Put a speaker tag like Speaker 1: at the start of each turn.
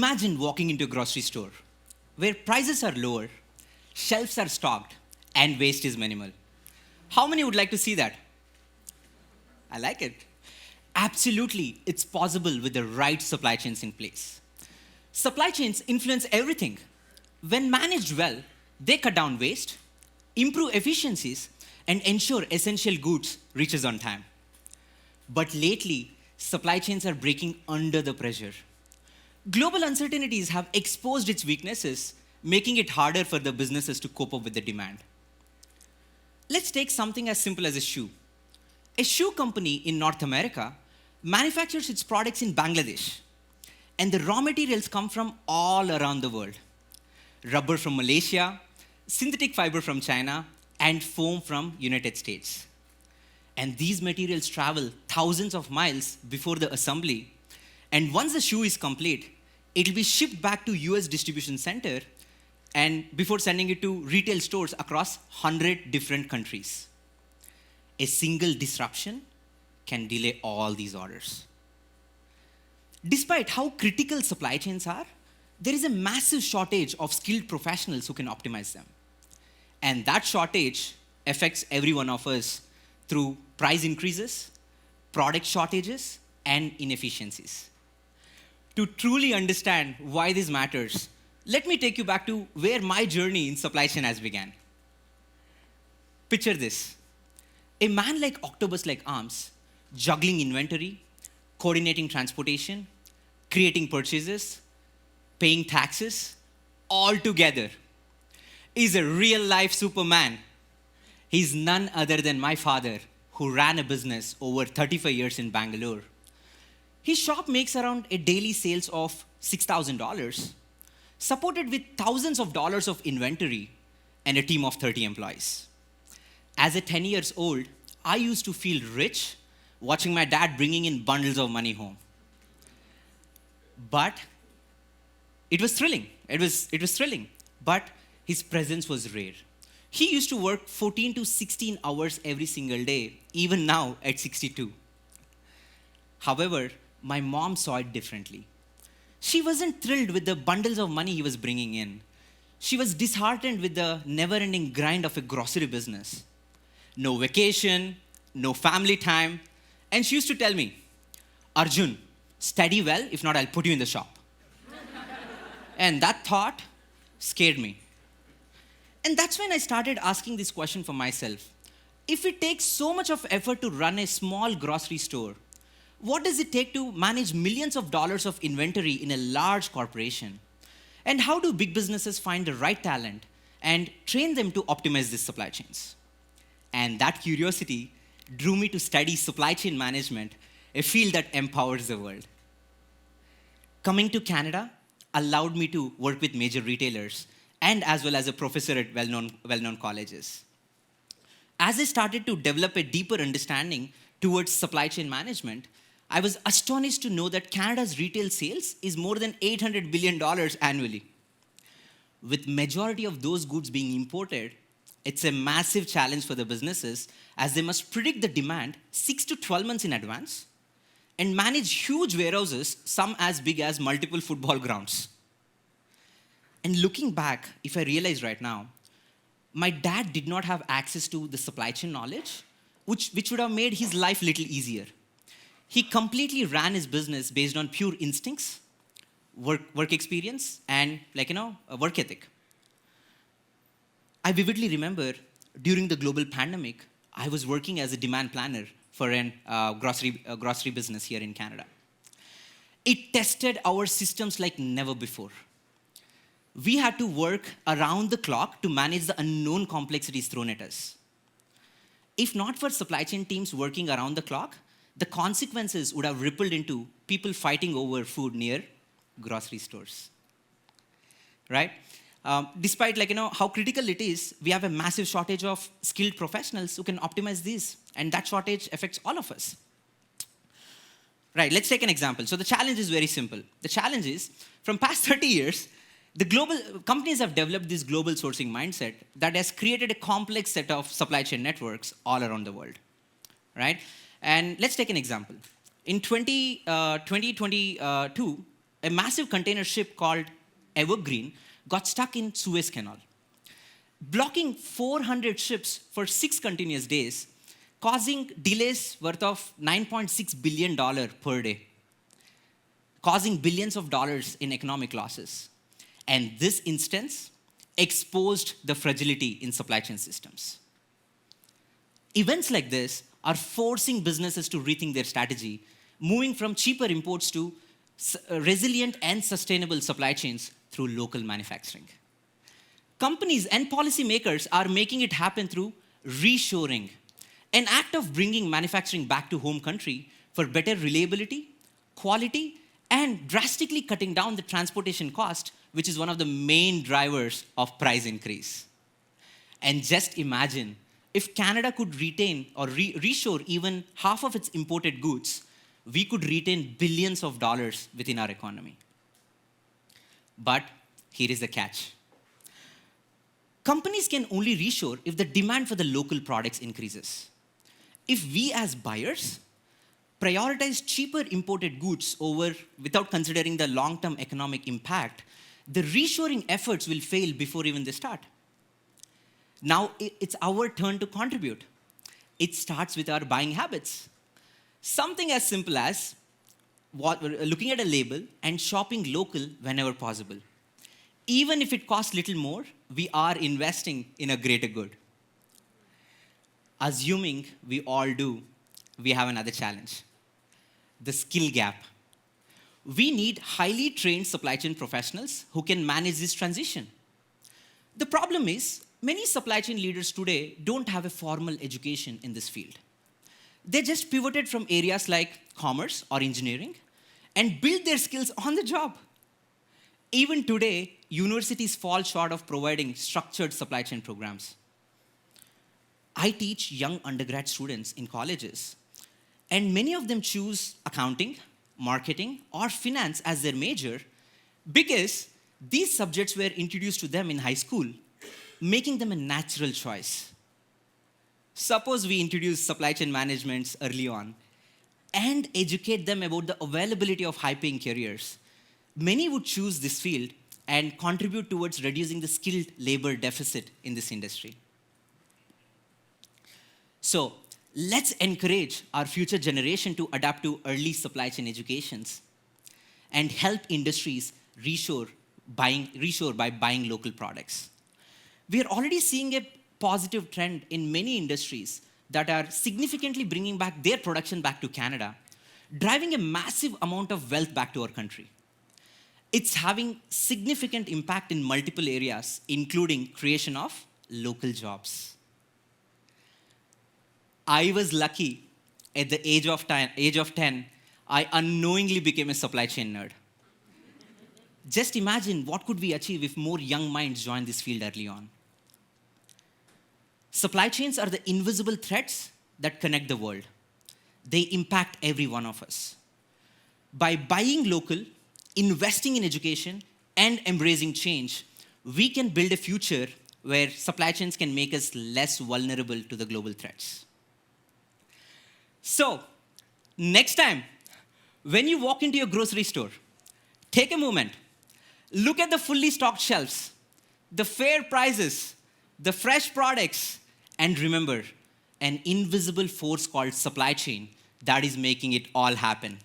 Speaker 1: Imagine walking into a grocery store where prices are lower, shelves are stocked, and waste is minimal. How many would like to see that? I like it. Absolutely, it's possible with the right supply chains in place. Supply chains influence everything. When managed well, they cut down waste, improve efficiencies, and ensure essential goods reaches on time. But lately, supply chains are breaking under the pressure. Global uncertainties have exposed its weaknesses, making it harder for the businesses to cope up with the demand. Let's take something as simple as a shoe. A shoe company in North America manufactures its products in Bangladesh, and the raw materials come from all around the world. Rubber from Malaysia, synthetic fiber from China, and foam from United States. And these materials travel thousands of miles before the assembly, and once the shoe is complete, it will be shipped back to US distribution center and before sending it to retail stores across 100 different countries. A single disruption can delay all these orders. Despite how critical supply chains are, there is a massive shortage of skilled professionals who can optimize them. And that shortage affects every one of us through price increases, product shortages, and inefficiencies. To truly understand why this matters, let me take you back to where my journey in supply chain has begun. Picture this. A man like octopus-like arms, juggling inventory, coordinating transportation, creating purchases, paying taxes, all together, is a real-life Superman. He's none other than my father, who ran a business over 35 years in Bangalore. His shop makes around a daily sales of $6,000, supported with thousands of dollars of inventory and a team of 30 employees. As a 10 years old, I used to feel rich watching my dad bringing in bundles of money home. But it was thrilling. It was thrilling. But his presence was rare. He used to work 14 to 16 hours every single day, even now at 62. However, my mom saw it differently. She wasn't thrilled with the bundles of money he was bringing in. She was disheartened with the never-ending grind of a grocery business. No vacation, no family time, and she used to tell me, Arjun, study well, if not I'll put you in the shop. And that thought scared me. And that's when I started asking this question for myself. If it takes so much of effort to run a small grocery store, what does it take to manage millions of dollars of inventory in a large corporation? And how do big businesses find the right talent and train them to optimize these supply chains? And that curiosity drew me to study supply chain management, a field that empowers the world. Coming to Canada allowed me to work with major retailers and as well as a professor at well-known colleges. As I started to develop a deeper understanding towards supply chain management, I was astonished to know that Canada's retail sales is more than $800 billion annually. With majority of those goods being imported, it's a massive challenge for the businesses as they must predict the demand 6 to 12 months in advance and manage huge warehouses, some as big as multiple football grounds. And looking back, if I realize right now, my dad did not have access to the supply chain knowledge, which would have made his life a little easier. He completely ran his business based on pure instincts, work experience, and a work ethic. I vividly remember during the global pandemic, I was working as a demand planner for a grocery business here in Canada. It tested our systems like never before. We had to work around the clock to manage the unknown complexities thrown at us. If not for supply chain teams working around the clock, the consequences would have rippled into people fighting over food near grocery stores, right? Despite how critical it is, we have a massive shortage of skilled professionals who can optimize these, and that shortage affects all of us. Right, let's take an example. So the challenge is very simple. The challenge is, from past 30 years, the global companies have developed this global sourcing mindset that has created a complex set of supply chain networks all around the world, right? And let's take an example. In 2022, a massive container ship called Evergreen got stuck in Suez Canal, blocking 400 ships for 6 continuous days, causing delays worth of $9.6 billion per day, causing billions of dollars in economic losses. And this instance exposed the fragility in supply chain systems. Events like this are forcing businesses to rethink their strategy, moving from cheaper imports to resilient and sustainable supply chains through local manufacturing. Companies and policymakers are making it happen through reshoring, an act of bringing manufacturing back to home country for better reliability, quality, and drastically cutting down the transportation cost, which is one of the main drivers of price increase. And just imagine if Canada could retain or reshore even half of its imported goods, we could retain billions of dollars within our economy. But here is the catch. Companies can only reshore if the demand for the local products increases. If we as buyers prioritize cheaper imported goods without considering the long-term economic impact, the reshoring efforts will fail before even they start. Now it's our turn to contribute. It starts with our buying habits. Something as simple as looking at a label and shopping local whenever possible. Even if it costs little more, we are investing in a greater good. Assuming we all do, we have another challenge: the skill gap. We need highly trained supply chain professionals who can manage this transition. The problem is, many supply chain leaders today don't have a formal education in this field. They just pivoted from areas like commerce or engineering and built their skills on the job. Even today, universities fall short of providing structured supply chain programs. I teach young undergrad students in colleges, and many of them choose accounting, marketing, or finance as their major because these subjects were introduced to them in high school, making them a natural choice. Suppose we introduce supply chain management early on and educate them about the availability of high-paying careers. Many would choose this field and contribute towards reducing the skilled labor deficit in this industry. So let's encourage our future generation to adapt to early supply chain educations and help industries reshore by buying local products. We are already seeing a positive trend in many industries that are significantly bringing back their production back to Canada, driving a massive amount of wealth back to our country. It's having significant impact in multiple areas, including creation of local jobs. I was lucky at the age of 10, I unknowingly became a supply chain nerd. Just imagine what could we achieve if more young minds joined this field early on. Supply chains are the invisible threads that connect the world. They impact every one of us. By buying local, investing in education, and embracing change, we can build a future where supply chains can make us less vulnerable to the global threats. So, next time, when you walk into your grocery store, take a moment, look at the fully stocked shelves, the fair prices, the fresh products, and remember, an invisible force called supply chain that is making it all happen.